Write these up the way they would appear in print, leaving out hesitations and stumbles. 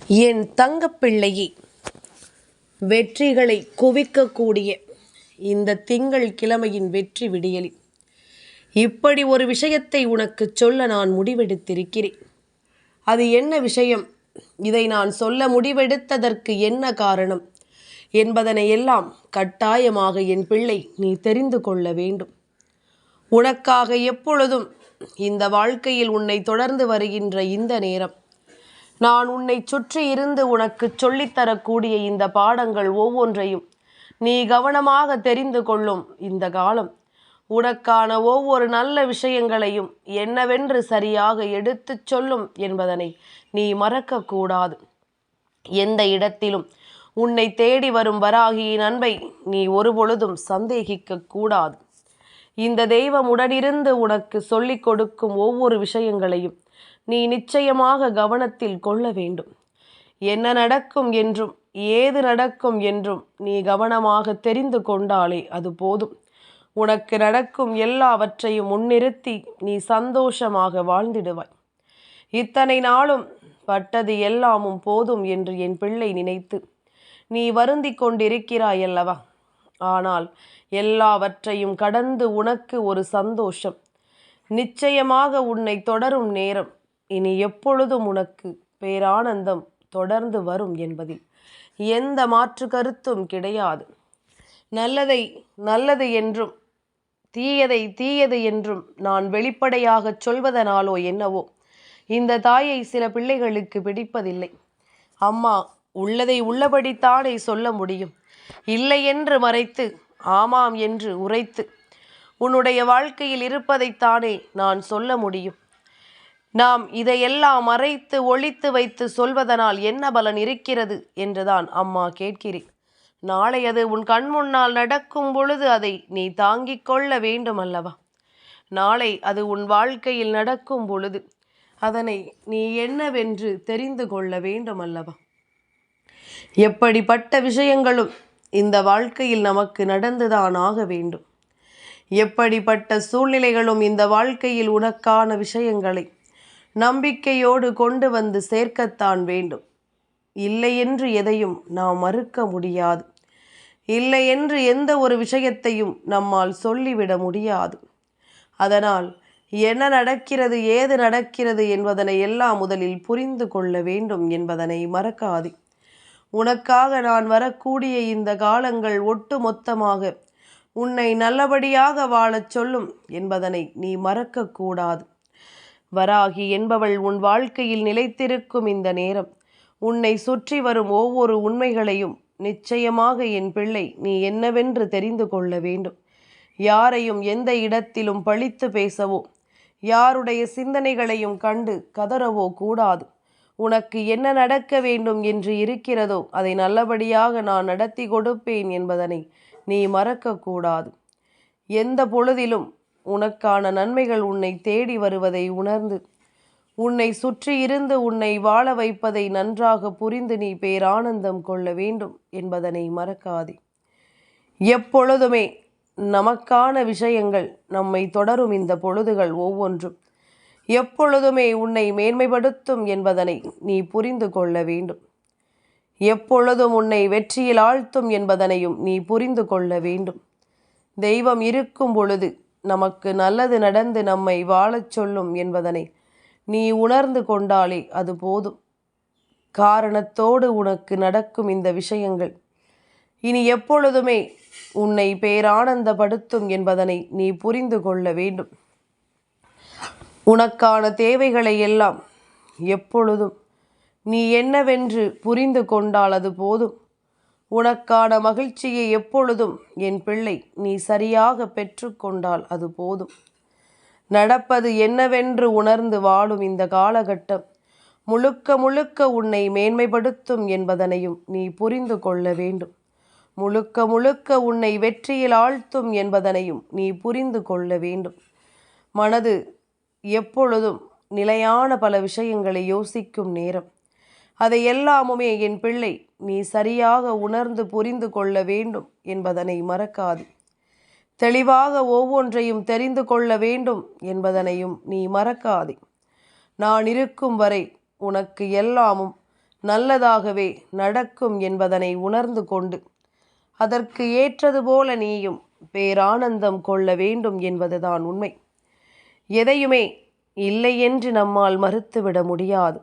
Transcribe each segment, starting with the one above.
என் தங்கப்பிள்ளையே, வெற்றிகளை குவிக்கக்கூடிய இந்த திங்கள் கிழமையின் வெற்றி விடியலில் இப்படி ஒரு விஷயத்தை உனக்கு சொல்ல நான் முடிவெடுத்திருக்கிறேன். அது என்ன விஷயம், இதை நான் சொல்ல முடிவெடுத்ததற்கு என்ன காரணம் என்பதனை எல்லாம் கட்டாயமாக என் பிள்ளை நீ தெரிந்து கொள்ள வேண்டும். உனக்காக எப்பொழுதும் இந்த வாழ்க்கையில் உன்னை தொடர்ந்து வருகின்ற இந்த நேரம், நான் உன்னை சுற்றி இருந்து உனக்கு சொல்லித்தரக்கூடிய இந்த பாடங்கள் ஒவ்வொன்றையும் நீ கவனமாக தெரிந்து கொள்ளும் இந்த காலம், உனக்கான ஒவ்வொரு நல்ல விஷயங்களையும் என்னவென்று சரியாக எடுத்துச் சொல்லும் என்பதனை நீ மறக்கக்கூடாது. எந்த இடத்திலும் உன்னை தேடி வரும் வராகியின் அன்பை நீ ஒருபொழுதும் சந்தேகிக்க கூடாது. இந்த தெய்வம் உடனிருந்து உனக்கு சொல்லிக் கொடுக்கும் ஒவ்வொரு விஷயங்களையும் நீ நிச்சயமாக கவனத்தில் கொள்ள வேண்டும். என்ன நடக்கும் என்றும் ஏது நடக்கும் என்றும் நீ கவனமாக தெரிந்து கொண்டாலே அது போதும். உனக்கு நடக்கும் எல்லாவற்றையும் முன்னிறுத்தி நீ சந்தோஷமாக வாழ்ந்திடுவாய். இத்தனை நாளும் பட்டது எல்லாமும் போதும் என்று என் பிள்ளை நினைத்து நீ வருந்தி கொண்டிருக்கிறாய் அல்லவா? ஆனால் எல்லாவற்றையும் கடந்து உனக்கு ஒரு சந்தோஷம் நிச்சயமாக உன்னை தொடரும் நேரம் இனி எப்பொழுதும் உனக்கு பேரானந்தம் தொடர்ந்து வரும் என்பதில் எந்த மாற்று கருத்தும் கிடையாது. நல்லதை நல்லது என்றும் தீயதை தீயது என்றும் நான் வெளிப்படையாக சொல்வதனாலோ என்னவோ இந்த தாயை சில பிள்ளைகளுக்கு பிடிப்பதில்லை. அம்மா உள்ளதை உள்ளபடித்தானே சொல்ல முடியும், இல்லை என்று மறைத்து ஆமாம் என்று உரைத்து உன்னுடைய வாழ்க்கையில் இருப்பதைத்தானே நான் சொல்ல முடியும். நாம் இதையெல்லாம் மறைத்து ஒளித்து வைத்து சொல்வதனால் என்ன பலன் இருக்கிறது என்றுதான் அம்மா கேட்கிறேன். நாளை அது உன் கண் முன்னால் நடக்கும் பொழுது அதை நீ தாங்கிக் கொள்ள வேண்டும் அல்லவா? நாளை அது உன் வாழ்க்கையில் நடக்கும் பொழுது அதனை நீ என்னவென்று தெரிந்து கொள்ள வேண்டும் அல்லவா? எப்படிப்பட்ட விஷயங்களும் இந்த வாழ்க்கையில் நமக்கு நடந்துதான் ஆக வேண்டும். எப்படிப்பட்ட சூழ்நிலைகளும் இந்த வாழ்க்கையில் உனக்கான விஷயங்களை நம்பிக்கையோடு கொண்டு வந்து சேர்க்கத்தான் வேண்டும். இல்லை என்று எதையும் நாம் மறுக்க முடியாது. இல்லை என்று எந்த ஒரு விஷயத்தையும் நம்மால் சொல்லிவிட முடியாது. அதனால் என்ன நடக்கிறது ஏது நடக்கிறது என்பதனை எல்லாம் முதலில் புரிந்து கொள்ள வேண்டும் என்பதனை மறக்காதே. உனக்காக நான் வரக்கூடிய இந்த காலங்கள் ஒட்டு மொத்தமாக உன்னை நல்லபடியாக வாழச் சொல்லும் என்பதனை நீ மறக்கக்கூடாது. வராகி என்பவள் உன் வாழ்க்கையில் நிலைத்திருக்கும் இந்த நேரம் உன்னை சுற்றி வரும் ஒவ்வொரு உண்மைகளையும் நிச்சயமாக என் பிள்ளை நீ என்னவென்று தெரிந்து கொள்ள வேண்டும். யாரையும் எந்த இடத்திலும் பழித்து பேசவோ யாருடைய சிந்தனைகளையும் கண்டு கதறவோ கூடாது. உனக்கு என்ன நடக்க வேண்டும் என்று இருக்கிறதோ அதை நல்லபடியாக நான் நடத்தி கொடுப்பேன் என்பதனை நீ மறக்கக்கூடாது. எந்த பொழுதிலும் உனக்கான நன்மைகள் உன்னை தேடி வருவதை உணர்ந்து உன்னை சுற்றி இருந்து உன்னை வாழ வைப்பதை நன்றாக புரிந்து நீ பேரானந்தம் கொள்ள வேண்டும் என்பதனை மறக்காதே. எப்பொழுதுமே நமக்கான விஷயங்கள் நம்மை தொடரும் இந்த பொழுதுகள் ஒவ்வொன்றும் எப்பொழுதுமே உன்னை மேன்மைப்படுத்தும் என்பதனை நீ புரிந்து கொள்ள வேண்டும். எப்பொழுதும் உன்னை வெற்றியில் ஆழ்த்தும் என்பதனையும் நீ புரிந்து கொள்ள வேண்டும். தெய்வம் இருக்கும் பொழுது நமக்கு நல்லது நடந்து நம்மை வாழச் சொல்லும் என்பதனை நீ உணர்ந்து கொண்டாலே அது போதும். காரணத்தோடு உனக்கு நடக்கும் இந்த விஷயங்கள் இனி எப்பொழுதுமே உன்னை பேரானந்தப்படுத்தும் என்பதனை நீ புரிந்து கொள்ள வேண்டும். உனக்கான தேவைகளை எல்லாம் எப்பொழுதும் நீ என்னவென்று புரிந்து கொண்டால் அது போதும். உனக்கான மகிழ்ச்சியை எப்பொழுதும் என் பிள்ளை நீ சரியாக பெற்று கொண்டால் அது போதும். நடப்பது என்னவென்று உணர்ந்து வாழும் இந்த காலகட்டம் முழுக்க முழுக்க உன்னை மேன்மைப்படுத்தும் என்பதனையும் நீ புரிந்து கொள்ள வேண்டும். முழுக்க முழுக்க உன்னை வெற்றியில் ஆழ்த்தும் என்பதனையும் நீ புரிந்து கொள்ள வேண்டும். மனது எப்பொழுதும் நிலையான பல விஷயங்களை யோசிக்கும் நேரம். அதை எல்லாமுமே என் பிள்ளை நீ சரியாக உணர்ந்து புரிந்து கொள்ள வேண்டும் என்பதனை மறக்காது. தெளிவாக ஒவ்வொன்றையும் தெரிந்து கொள்ள வேண்டும் என்பதனையும் நீ மறக்காதே. நான் இருக்கும் வரை உனக்கு எல்லாமும் நல்லதாகவே நடக்கும் என்பதனை உணர்ந்து கொண்டு அதற்கு ஏற்றது போல நீயும் பேரானந்தம் கொள்ள வேண்டும் என்பதுதான் உண்மை. எதையுமே இல்லை என்று நம்மால் மறுத்துவிட முடியாது.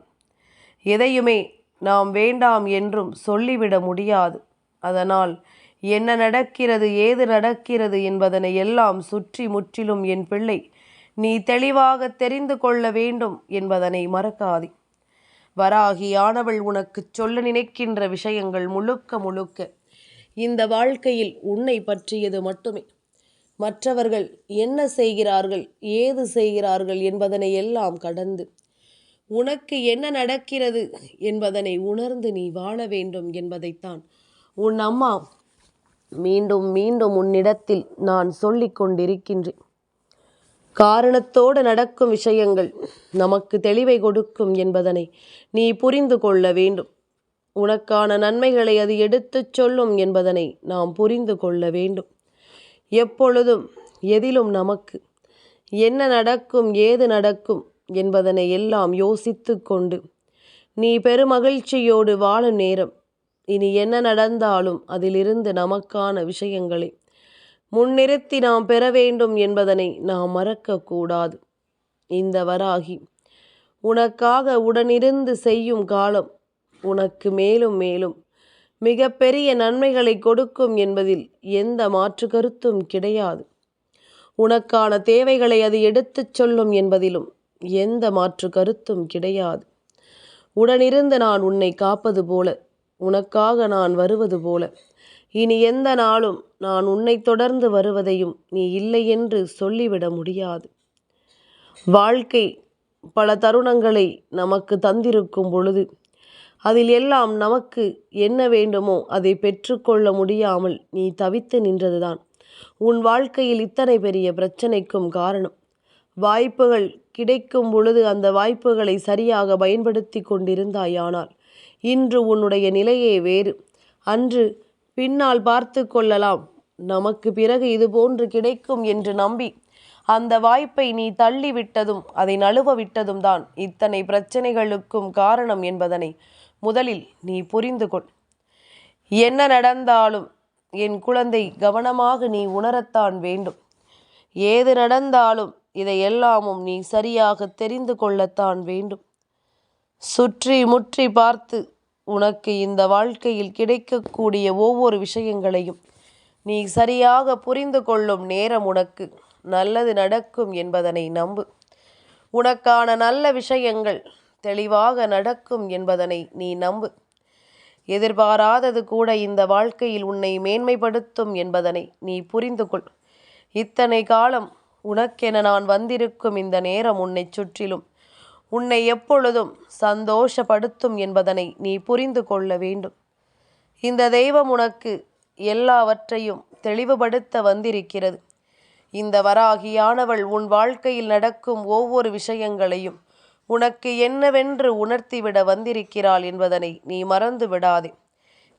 எதையுமே நாம் வேண்டாம் என்றும் சொல்லிவிட முடியாது. அதனால் என்ன நடக்கிறது, ஏது நடக்கிறது என்பதனை எல்லாம் சுற்றி முற்றிலும் என் பிள்ளை நீ தெளிவாக தெரிந்து கொள்ள வேண்டும் என்பதனை மறக்காதே. வராகியானவள் உனக்கு சொல்ல நினைக்கின்ற விஷயங்கள் முழுக்க முழுக்க இந்த வாழ்க்கையில் உன்னை பற்றியது மட்டுமே. மற்றவர்கள் என்ன செய்கிறார்கள், ஏது செய்கிறார்கள் என்பதனை எல்லாம் கடந்து உனக்கு என்ன நடக்கிறது என்பதனை உணர்ந்து நீ வாழ வேண்டும் என்பதைத்தான் உன் அம்மா மீண்டும் மீண்டும் உன்னிடத்தில் நான் சொல்லிக் கொண்டிருக்கின்றேன். காரணத்தோடு நடக்கும் விஷயங்கள் நமக்கு தெளிவை கொடுக்கும் என்பதனை நீ புரிந்து கொள்ள வேண்டும். உனக்கான நன்மைகளை அது எடுத்துச் சொல்லும் என்பதனை நாம் புரிந்து கொள்ள வேண்டும். எப்பொழுதும் எதிலும் நமக்கு என்ன நடக்கும், ஏது நடக்கும் என்பதனை எல்லாம் யோசித்து கொண்டு நீ பெருமகிழ்ச்சியோடு வாழும் நேரம் இனி என்ன நடந்தாலும் அதிலிருந்து நமக்கான விஷயங்களை முன்னிறுத்தி நாம் பெற வேண்டும் என்பதனை நாம் மறக்கக்கூடாது. இந்த வராகி உனக்காக உடனிருந்து செய்யும் காலம் உனக்கு மேலும் மேலும் மிக பெரிய நன்மைகளை கொடுக்கும் என்பதில் எந்த மாற்று கருத்தும் கிடையாது. உனக்கான தேவைகளை அது எடுத்துச் சொல்லும் என்பதிலும் எந்த மாற்று கருத்தும் கிடையாது. உடனிருந்து நான் உன்னை காப்பது போல, உனக்காக நான் வருவது போல, இனி எந்த நாளும் நான் உன்னை தொடர்ந்து வருவதையும் நீ இல்லை என்று சொல்லிவிட முடியாது. வாழ்க்கை பல தருணங்களை நமக்கு தந்திருக்கும் பொழுது அதில் எல்லாம் நமக்கு என்ன வேண்டுமோ அதை பெற்றுக்கொள்ள முடியாமல் நீ தவித்து நின்றதுதான் உன் வாழ்க்கையில் இத்தனை பெரிய பிரச்சனைக்கும் காரணம். வாய்ப்புகள் கிடைக்கும் பொழுது அந்த வாய்ப்புகளை சரியாக பயன்படுத்தி கொண்டிருந்தாயானால் இன்று உன்னுடைய நிலையே வேறு. அன்று பின்னால் பார்த்து கொள்ளலாம், நமக்கு பிறகு இது போன்று கிடைக்கும் என்று நம்பி அந்த வாய்ப்பை நீ தள்ளிவிட்டதும் அதை நழுவ விட்டதும் தான் இத்தனை பிரச்சனைகளுக்கும் காரணம் என்பதனை முதலில் நீ புரிந்து கொள். என்ன நடந்தாலும் என் குழந்தை கவனமாக நீ உணரத்தான் வேண்டும். ஏது நடந்தாலும் இதையெல்லாமும் நீ சரியாக தெரிந்து கொள்ளத்தான் வேண்டும். சுற்றி முற்றி பார்த்து உனக்கு இந்த வாழ்க்கையில் கிடைக்கக்கூடிய ஒவ்வொரு விஷயங்களையும் நீ சரியாக புரிந்து கொள்ளும் நேரம் உனக்கு நல்லது நடக்கும் என்பதனை நம்பு. உனக்கான நல்ல விஷயங்கள் தெளிவாக நடக்கும் என்பதனை நீ நம்பு. எதிர்பாராதது கூட இந்த வாழ்க்கையில் உன்னை மேன்மைப்படுத்தும் என்பதனை நீ புரிந்து கொள். இத்தனை காலம் உனக்கென நான் வந்திருக்கும் இந்த நேரம் உன்னை சுற்றிலும் உன்னை எப்பொழுதும் சந்தோஷப்படுத்தும் என்பதனை நீ புரிந்து கொள்ள வேண்டும். இந்த தெய்வம் உனக்கு எல்லாவற்றையும் தெளிவுபடுத்த வந்திருக்கிறது. இந்த வராகியானவள் உன் வாழ்க்கையில் நடக்கும் ஒவ்வொரு விஷயங்களையும் உனக்கு என்னவென்று உணர்த்திவிட வந்திருக்கிறாள் என்பதனை நீ மறந்து விடாதே.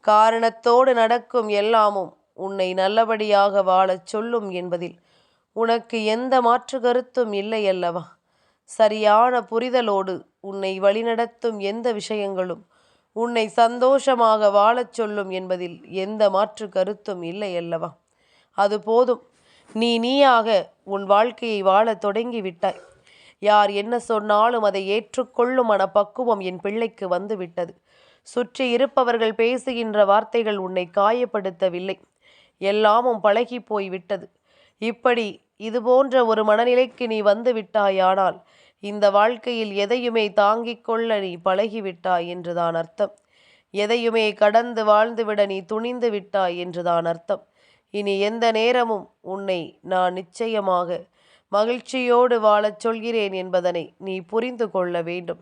காரணத்தோடு நடக்கும் எல்லாமும் உன்னை நல்லபடியாக வாழச் சொல்லும் என்பதில் உனக்கு எந்த மாற்று கருத்தும் இல்லை அல்லவா? சரியான புரிதலோடு உன்னை வழிநடத்தும் எந்த விஷயங்களும் உன்னை சந்தோஷமாக வாழச் சொல்லும் என்பதில் எந்த மாற்று கருத்தும் இல்லை அல்லவா? அது போதும். நீயாக உன் வாழ்க்கையை வாழத் தொடங்கிவிட்டாய். யார் என்ன சொன்னாலும் அதை ஏற்றுக்கொள்ளும் மனப்பக்குவம் என் பிள்ளைக்கு வந்துவிட்டது. சுற்றி இருப்பவர்கள் பேசுகின்ற வார்த்தைகள் உன்னை காயப்படுத்தவில்லை. எல்லாமும் பழகி போய்விட்டது. இப்படி இது போன்ற ஒரு மனநிலைக்கு நீ வந்து விட்டாயானால் இந்த வாழ்க்கையில் எதையுமே தாங்கிக் கொள்ள நீ பழகிவிட்டாய் என்றுதான் அர்த்தம். எதையுமே கடந்து வாழ்ந்துவிட நீ துணிந்து விட்டாய் என்றுதான் அர்த்தம். இனி எந்த நேரமும் உன்னை நான் நிச்சயமாக மகிழ்ச்சியோடு வாழச் சொல்கிறேன் என்பதனை நீ புரிந்து கொள்ள வேண்டும்.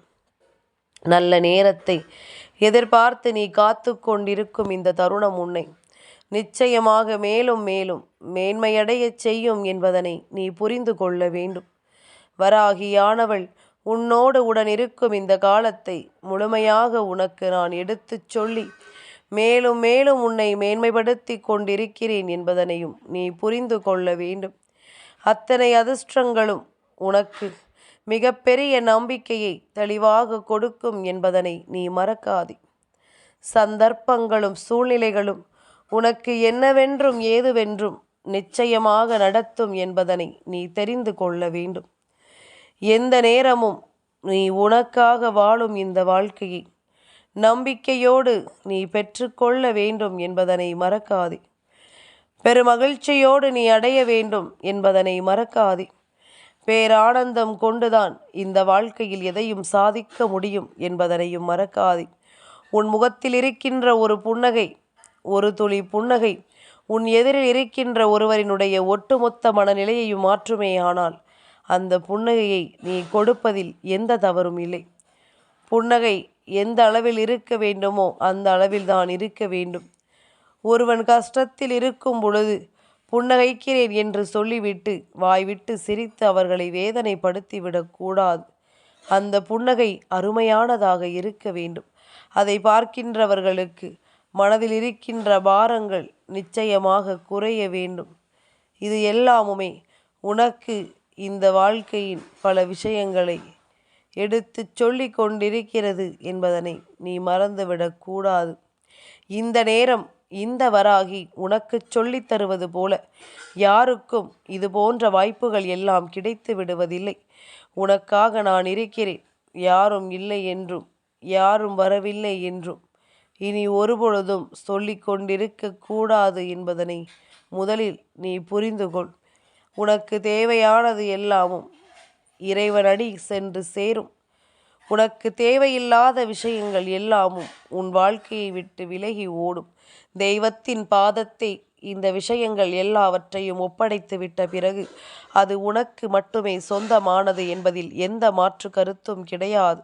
நல்ல நேரத்தை எதிர்பார்த்து நீ காத்து கொண்டிருக்கும் இந்த தருணம் உன்னை நிச்சயமாக மேலும் மேலும் மேன்மையடையச் செய்யும் என்பதனை நீ புரிந்து கொள்ள வேண்டும். வராகியானவள் உன்னோடு உடன் இருக்கும் இந்த காலத்தை முழுமையாக உனக்கு நான் எடுத்துச் சொல்லி மேலும் மேலும் உன்னை மேன்மைப்படுத்தி கொண்டிருக்கிறேன் என்பதனையும் நீ புரிந்து கொள்ள வேண்டும். அத்தனை அதிர்ஷ்டங்களும் உனக்கு மிகப்பெரிய நம்பிக்கையை தெளிவாக கொடுக்கும் என்பதனை நீ மறக்காதே. சந்தர்ப்பங்களும் சூழ்நிலைகளும் உனக்கு என்னவென்றும் ஏதுவென்றும் நிச்சயமாக நடத்தும் என்பதனை நீ தெரிந்து கொள்ள வேண்டும். எந்த நேரமும் நீ உனக்காக வாழும் இந்த வாழ்க்கையை நம்பிக்கையோடு நீ பெற்றுக்கொள்ள வேண்டும் என்பதனை மறக்காதே. பெருமகிழ்ச்சியோடு நீ அடைய வேண்டும் என்பதனை மறக்காதே. பேரானந்தம் கொண்டுதான் இந்த வாழ்க்கையில் எதையும் சாதிக்க முடியும் என்பதனையும் மறக்காதே. உன் முகத்தில் இருக்கின்ற ஒரு புன்னகை, ஒரு துளி புன்னகை உன் எதிரில் இருக்கின்ற ஒருவரினுடைய ஒட்டுமொத்த மனநிலையையும் மாற்றுமே. ஆனால் அந்த புன்னகையை நீ கொடுப்பதில் எந்த தவறும் இல்லை. புன்னகை எந்த அளவில் இருக்க வேண்டுமோ அந்த அளவில் தான் இருக்க வேண்டும். ஒருவன் கஷ்டத்தில் இருக்கும் பொழுது புன்னகைக்கிறேன் என்று சொல்லிவிட்டு வாய்விட்டு சிரித்து அவர்களை வேதனைப்படுத்திவிடக்கூடாது. அந்த புன்னகை அருமையானதாக இருக்க வேண்டும். அதை பார்க்கின்றவர்களுக்கு மனதில் இருக்கின்ற பாரங்கள் நிச்சயமாக குறைய வேண்டும். இது எல்லாமுமே உனக்கு இந்த வாழ்க்கையின் பல விஷயங்களை எடுத்து சொல்லி கொண்டிருக்கிறது என்பதனை நீ மறந்துவிடக்கூடாது. இந்த நேரம் இந்த வராகி உனக்கு சொல்லித் தருவது போல யாருக்கும் இது போன்ற வாய்ப்புகள் எல்லாம் கிடைத்து விடுவதில்லை. உனக்காக நான் இருக்கிறேன், யாரும் இல்லை என்றும் யாரும் வரவில்லை என்றும் இனி ஒருபொழுதும் சொல்லி கொண்டிருக்க கூடாது என்பதனை முதலில் நீ புரிந்து கொள். உனக்கு தேவையானது எல்லாமும் இறைவனடி சென்று சேரும். உனக்கு தேவையில்லாத விஷயங்கள் எல்லாமும் உன் வாழ்க்கையை விட்டு விலகி ஓடும். தெய்வத்தின் பாதத்தை இந்த விஷயங்கள் எல்லாவற்றையும் ஒப்படைத்து விட்ட பிறகு அது உனக்கு மட்டுமே சொந்தமானது என்பதில் எந்த மாற்று கருத்தும் கிடையாது.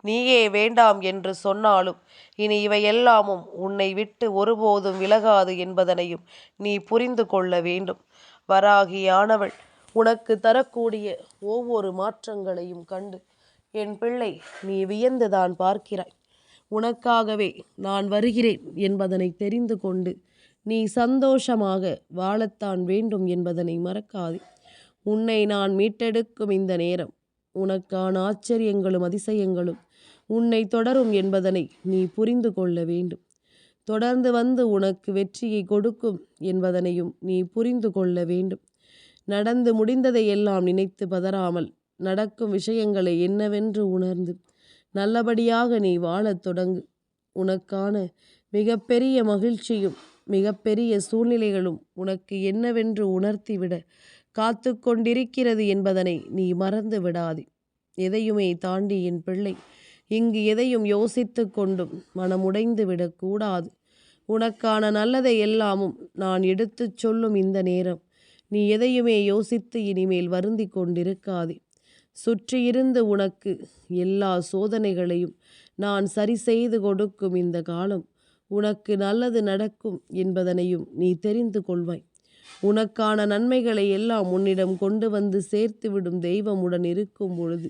நீயே வேண்டாம் என்று சொன்னாலும் இனி இவையெல்லாமும் உன்னை விட்டு ஒருபோதும் விலகாது என்பதனையும் நீ புரிந்து கொள்ள வேண்டும். வராகியானவள் உனக்கு தரக்கூடிய ஒவ்வொரு மாற்றங்களையும் கண்டு என் பிள்ளை நீ வியந்துதான் பார்க்கிறாய். உனக்காகவே நான் வருகிறேன் என்பதனை தெரிந்து கொண்டு நீ சந்தோஷமாக வாழத்தான் வேண்டும் என்பதனை மறக்காதே. உன்னை நான் மீட்டெடுக்கும் இந்த நேரம் உனக்கான ஆச்சரியங்களும் அதிசயங்களும் உன்னை தொடரும் என்பதனை நீ புரிந்து கொள்ள வேண்டும். தொடர்ந்து வந்து உனக்கு வெற்றியை கொடுக்கும் என்பதனையும் நீ புரிந்து கொள்ள வேண்டும். நடந்து முடிந்ததை எல்லாம் நினைத்து பதறாமல் நடக்கும் விஷயங்களை என்னவென்று உணர்ந்து நல்லபடியாக நீ வாழத் தொடங்கு. உனக்கான மிகப்பெரிய மகிழ்ச்சியும் மிகப்பெரிய சூழ்நிலைகளும் உனக்கு என்னவென்று உணர்த்திவிட காத்து கொண்டிருக்கிறது என்பதனை நீ மறந்து விடாதே. எதையுமே தாண்டி என் பிள்ளை இங்கு எதையும் யோசித்து கொண்டும் மனமுடைந்து விடக்கூடாது. உனக்கான நல்லதை எல்லாமும் நான் எடுத்துச் சொல்லும் இந்த நேரம் நீ எதையுமே யோசித்து இனிமேல் வருந்தி கொண்டிருக்காதே. சுற்றியிருந்து உனக்கு எல்லா சோதனைகளையும் நான் சரி செய்து கொடுக்கும் இந்த காலம் உனக்கு நல்லது நடக்கும் என்பதனையும் நீ தெரிந்து கொள்வாய். உனக்கான நன்மைகளை எல்லாம் உன்னிடம் கொண்டு வந்து சேர்த்துவிடும் தெய்வமுடன் இருக்கும் பொழுது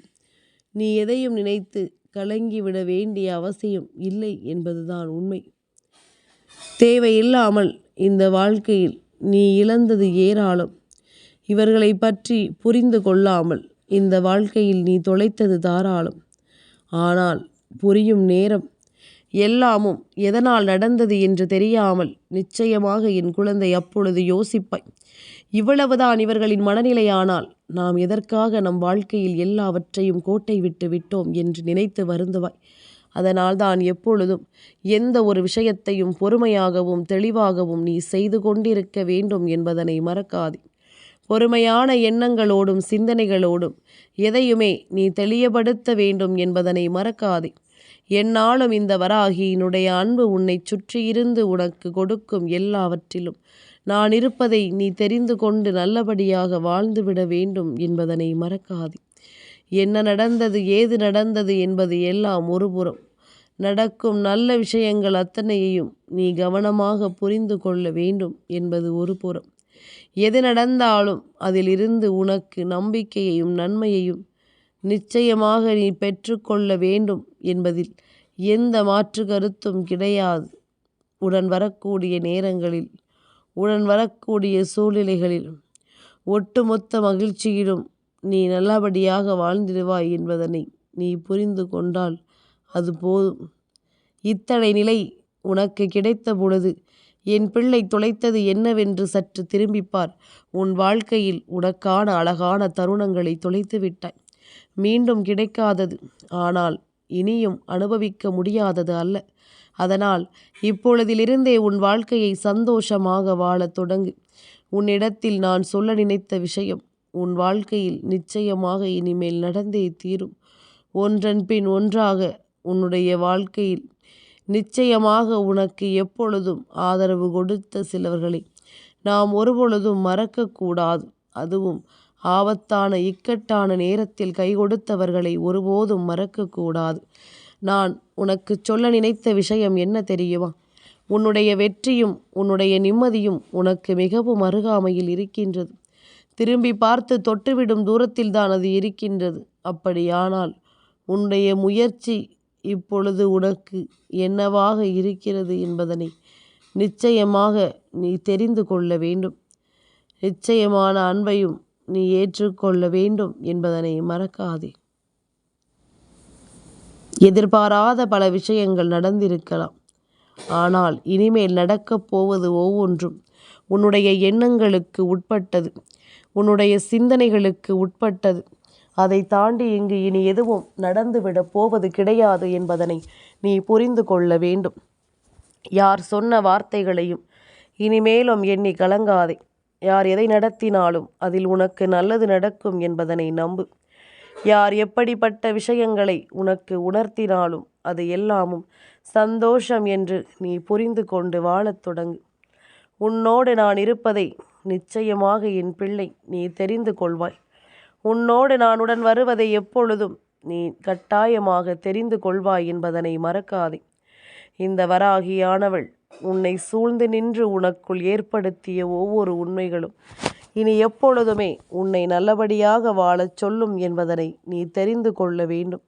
நீ எதையும் நினைத்து கலங்கிவிட வேண்டிய அவசியம் இல்லை என்பதுதான் உண்மை. தேவையில்லாமல் இந்த வாழ்க்கையில் நீ இழந்தது ஏராளம். இவர்களை பற்றி புரிந்து கொள்ளாமல் இந்த வாழ்க்கையில் நீ தொலைத்தது தாராளம். ஆனால் புரியும் நேரம் எல்லாமும் எதனால் நடந்தது என்று தெரியாமல் நிச்சயமாக என் குழந்தை அப்பொழுது யோசிப்பாய். இவ்வளவுதான் இவர்களின் மனநிலையானால் நாம் எதற்காக நம் வாழ்க்கையில் எல்லாவற்றையும் கோட்டை விட்டு விட்டோம் என்று நினைத்து வருந்துவாய். அதனால்தான் எப்பொழுதும் எந்த ஒரு விஷயத்தையும் பொறுமையாகவும் தெளிவாகவும் நீ செய்து கொண்டிருக்க வேண்டும் என்பதனை மறக்காதே. பொறுமையான எண்ணங்களோடும் சிந்தனைகளோடும் எதையுமே நீ தெளியப்படுத்த வேண்டும் என்பதனை மறக்காதே. எந்நாளும் இந்த வராகியினுடைய அன்பு உன்னை சுற்றியிருந்து உனக்கு கொடுக்கும் எல்லாவற்றிலும் நான் இருப்பதை நீ தெரிந்து கொண்டு நல்லபடியாக வாழ்ந்துவிட வேண்டும் என்பதனை மறக்காதே. என்ன நடந்தது ஏது நடந்தது என்பது எல்லாம் ஒருபுறம், நடக்கும் நல்ல விஷயங்கள் அத்தனையையும் நீ கவனமாக புரிந்து கொள்ள வேண்டும் என்பது ஒரு புறம். எது நடந்தாலும் அதிலிருந்து உனக்கு நம்பிக்கையையும் நன்மையையும் நிச்சயமாக நீ பெற்றுக்கொள்ள வேண்டும் என்பதில் எந்த மாற்று கருத்தும் கிடையாது. உடன் வரக்கூடிய நேரங்களில் உடன் வரக்கூடிய சூழ்நிலைகளில் ஒட்டுமொத்த மகிழ்ச்சியிலும் நீ நல்லபடியாக வாழ்ந்திடுவாய் என்பதனை நீ புரிந்து கொண்டால் அது போதும். இத்தனை நிலை உனக்கு கிடைத்த பொழுது என் பிள்ளை தொலைத்தது என்னவென்று சற்று திரும்பிப்பார். உன் வாழ்க்கையில் உனக்கான அழகான தருணங்களை தொலைத்து விட்டாய். மீண்டும் கிடைக்காதது, ஆனால் இனியும் அனுபவிக்க முடியாதது அல்ல. அதனால் இப்பொழுதிலிருந்தே உன் வாழ்க்கையை சந்தோஷமாக வாழத் தொடங்கு. உன்னிடத்தில் நான் சொல்ல நினைத்த விஷயம் உன் வாழ்க்கையில் நிச்சயமாக இனிமேல் நடந்தே தீரும். ஒன்றன் பின் ஒன்றாக உன்னுடைய வாழ்க்கையில் நிச்சயமாக உனக்கு எப்பொழுதும் ஆதரவு கொடுத்த சிலவர்களை நாம் ஒருபொழுதும் மறக்கக்கூடாது. அதுவும் ஆபத்தான இக்கட்டான நேரத்தில் கை கொடுத்தவர்களை ஒருபோதும் மறக்கக்கூடாது. நான் உனக்கு சொல்ல நினைத்த விஷயம் என்ன தெரியுமா? உன்னுடைய வெற்றியும் உன்னுடைய நிம்மதியும் உனக்கு மிகவும் அருகாமையில் இருக்கின்றது. திரும்பி பார்த்து தொட்டுவிடும் தூரத்தில் தான் அது இருக்கின்றது. அப்படியானால் உன்னுடைய முயற்சி இப்பொழுது உனக்கு என்னவாக இருக்கிறது என்பதனை நிச்சயமாக நீ தெரிந்து கொள்ள வேண்டும். நிச்சயமான அன்பையும் நீ ஏற்றுக்கொள்ள வேண்டும் என்பதனை மறக்காதே. எதிர்பாராத பல விஷயங்கள் நடந்திருக்கலாம். ஆனால் இனிமேல் நடக்கப் போவது ஒவ்வொன்றும் உன்னுடைய எண்ணங்களுக்கு உட்பட்டது, உன்னுடைய சிந்தனைகளுக்கு உட்பட்டது. அதை தாண்டி இங்கு இனி எதுவும் நடந்துவிடப் போவது கிடையாது என்பதனை நீ புரிந்து கொள்ள வேண்டும். யார் சொன்ன வார்த்தைகளையும் இனிமேலும் எண்ணி கலங்காதே. யார் எதை நடத்தினாலும் அதில் உனக்கு நல்லது நடக்கும் என்பதனை நம்பு. யார் எப்படிப்பட்ட விஷயங்களை உனக்கு உணர்த்தினாலும் அது எல்லாமும் சந்தோஷம் என்று நீ புரிந்து கொண்டு வாழத் தொடங்கு. உன்னோடு நான் இருப்பதை நிச்சயமாக என் பிள்ளை நீ தெரிந்து கொள்வாய். உன்னோடு நான் உடன் வருவதை எப்பொழுதும் நீ கட்டாயமாக தெரிந்து கொள்வாய் என்பதனை மறக்காதே. இந்த வராகியானவள் உன்னை சூழ்ந்து நின்று உனக்குள் ஏற்படுத்திய ஒவ்வொரு உண்மைகளும் இனி எப்பொழுதுமே உன்னை நல்லபடியாக வாழச் சொல்லும் என்பதனை நீ தெரிந்து கொள்ள வேண்டும்.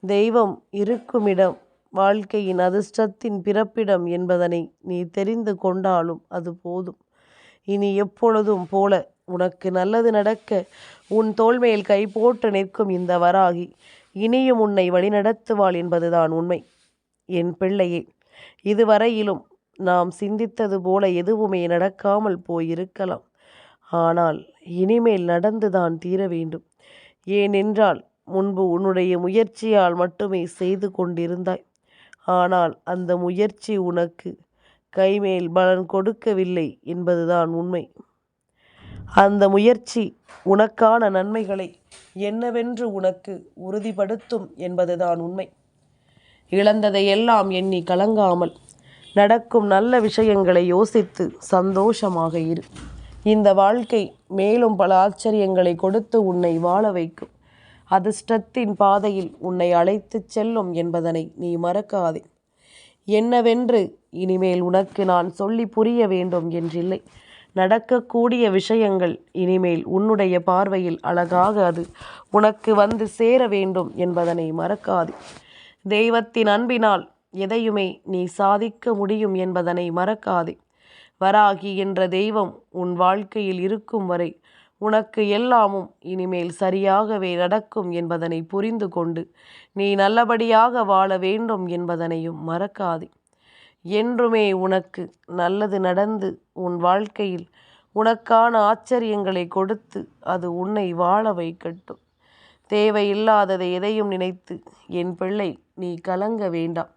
தெய்வம் இருக்குமிடம் வாழ்க்கையின் அதிர்ஷ்டத்தின் பிறப்பிடம் என்பதனை நீ தெரிந்து கொண்டாலும் அது போதும். இனி எப்பொழுதும் போல உனக்கு நல்லது நடக்க உன் தோள்மேல் கை போட்டு நிற்கும் இந்த வராகி இனியும் உன்னை வழிநடத்துவாள் என்பதுதான் உண்மை. என் பிள்ளையே, இதுவரையிலும் நாம் சிந்தித்தது போல எதுவுமே நடக்காமல் போயிருக்கலாம். ஆனால் இனிமேல் நடந்துதான் தீர வேண்டும். ஏனென்றால் முன்பு உன்னுடைய முயற்சியால் மட்டுமே செய்து கொண்டிருந்தாய். ஆனால் அந்த முயற்சி உனக்கு கைமேல் பலன் கொடுக்கவில்லை என்பதுதான் உண்மை. அந்த முயற்சி உனக்கான நன்மைகளை என்னவென்று உனக்கு உறுதிப்படுத்தும் என்பதுதான் உண்மை. இழந்ததை எல்லாம் எண்ணி கலங்காமல் நடக்கும் நல்ல விஷயங்களை யோசித்து சந்தோஷமாக இரு. இந்த வாழ்க்கை மேலும் பல ஆச்சரியங்களை கொடுத்து உன்னை வாழ வைக்கும். அதிர்ஷ்டத்தின் பாதையில் உன்னை அழைத்துச் செல்லும் என்பதனை நீ மறக்காதே. என்னவென்று இனிமேல் உனக்கு நான் சொல்லி புரிய வேண்டும் என்றில்லை. நடக்கக்கூடிய விஷயங்கள் இனிமேல் உன்னுடைய பார்வையில் அழகாக அது உனக்கு வந்து சேர வேண்டும் என்பதனை மறக்காதே. தெய்வத்தின் அன்பினால் எதையுமே நீ சாதிக்க முடியும் என்பதனை மறக்காதே. வராகி என்ற தெய்வம் உன் வாழ்க்கையில் இருக்கும் வரை உனக்கு எல்லாமும் இனிமேல் சரியாகவே நடக்கும் என்பதனை புரிந்து கொண்டு நீ நல்லபடியாக வாழ வேண்டும் என்பதனையும் மறக்காதே. என்றுமே உனக்கு நல்லது நடந்து உன் வாழ்க்கையில் உனக்கான ஆச்சரியங்களை கொடுத்து அது உன்னை வாழ வைக்கட்டும். தேவையில்லாததை எதையும் நினைத்து என் பிள்ளை நீ கலங்க வேண்டாம்.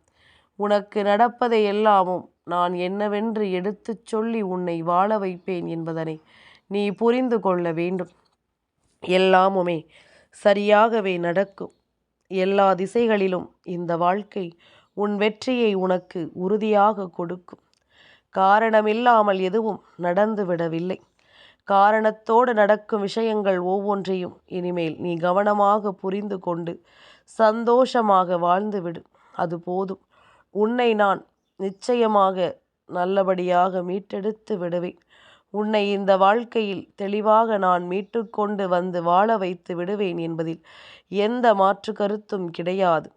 உனக்கு நடப்பதை எல்லாமும் நான் என்னவென்று எடுத்துச் சொல்லி உன்னை வாழ வைப்பேன் என்பதனை நீ புரிந்து கொள்ள வேண்டும். எல்லாமுமே சரியாகவே நடக்கும். எல்லா திசைகளிலும் இந்த வாழ்க்கை உன் வெற்றியை உனக்கு உறுதியாக கொடுக்கும். காரணமில்லாமல் எதுவும் நடந்துவிடவில்லை. காரணத்தோடு நடக்கும் விஷயங்கள் ஒவ்வொன்றையும் இனிமேல் நீ கவனமாக புரிந்து கொண்டு சந்தோஷமாக வாழ்ந்துவிடு. அது போதும். உன்னை நான் நிச்சயமாக நல்லபடியாக மீட்டெடுத்து விடுவேன். உன்னை இந்த வாழ்க்கையில் தெளிவாக நான் மீட்டுக்கொண்டு வந்து வாழ வைத்து விடுவேன் என்பதில் எந்த மாற்று கருத்தும் கிடையாது.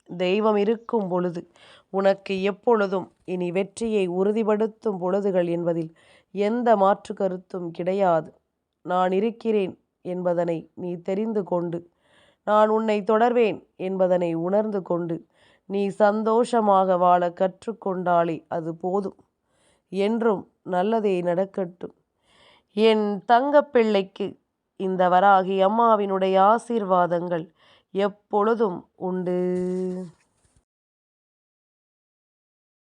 தெய்வம் இருக்கும் பொழுது உனக்கு எப்பொழுதும் இனி வெற்றியை உறுதிப்படுத்தும் பொழுதுகள் என்பதில் எந்த மாற்று கருத்தும் கிடையாது. நான் இருக்கிறேன் என்பதனை நீ தெரிந்து கொண்டு நான் உன்னை தொடர்வேன் என்பதனை உணர்ந்து கொண்டு நீ சந்தோஷமாக வாழ கற்றுக்கொண்டாலே அது போதும். என்றும் நல்லதே நடக்கட்டும். என் தங்கப்பிள்ளைக்கு இந்த வராகி அம்மாவினுடைய ஆசீர்வாதங்கள் எப்பொழுதும் உண்டு.